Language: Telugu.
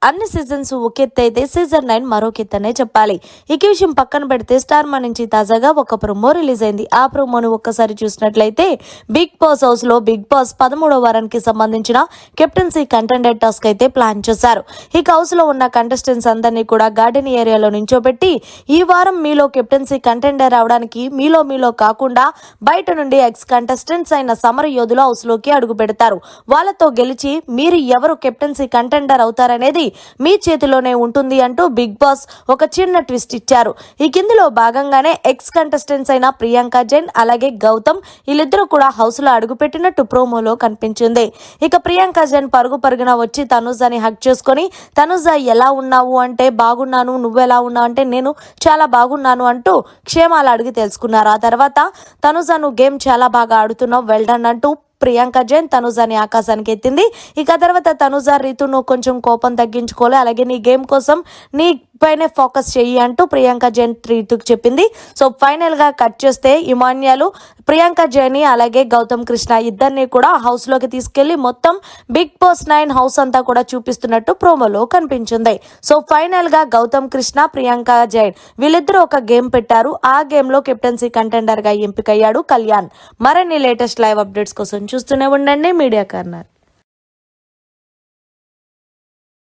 అన్ని సీజన్స్ ఒకెత్త అయితే సీజన్ 9 మరొకెత్తనే చెప్పాలి. ఈ విషయం పక్కన పెడితే స్టార్ మా నుంచి తాజాగా ఒక ప్రోమో రిలీజ్ అయింది. ఆ ప్రోమోను ఒక్కసారి చూసినట్లయితే బిగ్ బాస్ హౌస్ లో బిగ్ బాస్ 13వ వారానికి సంబంధించిన కెప్టెన్సీ కంటెండర్ టాస్క్ అయితే ప్లాన్ చేశారు. ఇక హౌస్ లో ఉన్న కంటెస్టెంట్స్ అందరినీ కూడా గార్డెన్ ఏరియాలో నించోబెట్టి ఈ వారం మీలో కెప్టెన్సీ కంటెండర్ అవడానికి మీలో కాకుండా బయట నుండి ఎక్స్ కంటెస్టెంట్స్ అయిన సమర యోధులు హౌస్ లోకి అడుగు పెడతారు. వాళ్ళతో గెలిచి మీరు ఎవరు కెప్టెన్సీ కంటెండర్ అవుతారనేది మీ చేతిలోనే ఉంటుంది అంటూ బిగ్ బాస్ ఒక చిన్న ట్విస్ట్ ఇచ్చారు. ఈ కిందిలో భాగంగానే ఎక్స్ కంటెస్టెంట్స్ అయిన ప్రియాంక జైన్ అలాగే గౌతమ్ వీళ్ళిద్దరూ కూడా హౌస్ లో అడుగుపెట్టినట్టు ప్రోమోలో కనిపించింది. ఇక ప్రియాంక జైన్ పరుగున వచ్చి తనుజాని హక్ చేసుకొని తనుజా ఎలా ఉన్నావు అంటే బాగున్నాను, నువ్వెలా ఉన్నావు అంటే నేను చాలా బాగున్నాను అంటూ క్షేమాలు అడిగి తెలుసుకున్నారు. ఆ తర్వాత తనుజా నువ్వు గేమ్ చాలా బాగా ఆడుతున్నావు, వెల్ డన్ అంటూ ప్రియాంక జైన్ తనుజాని ఆకాశానికి ఎత్తింది. ఇక తర్వాత తనుజా రీతు నువ్వు కొంచెం కోపం తగ్గించుకోలే, అలాగే నీ గేమ్ కోసం నీ పైనే ఫోకస్ చెయ్యి అంటూ ప్రియాంక జైన్ రీతుకు చెప్పింది. సో ఫైనల్ గా కట్ చేస్తే ఇమాన్యాలు ప్రియాంక జైన్ అలాగే గౌతమ్ కృష్ణ ఇద్దరిని కూడా హౌస్ లోకి తీసుకెళ్లి మొత్తం బిగ్ బాస్ 9 హౌస్ అంతా కూడా చూపిస్తున్నట్టు ప్రోమోలో కనిపించింది. సో ఫైనల్ గా గౌతమ్ కృష్ణ ప్రియాంక జైన్ వీళ్ళిద్దరూ ఒక గేమ్ పెట్టారు. ఆ గేమ్ లో కెప్టెన్సీ కంటెండర్ గా ఎంపికయ్యాడు కళ్యాణ్. మరిన్ని లేటెస్ట్ లైవ్ అప్డేట్స్ కోసం చూస్తూనే ఉండండి మీడియా కార్నర్.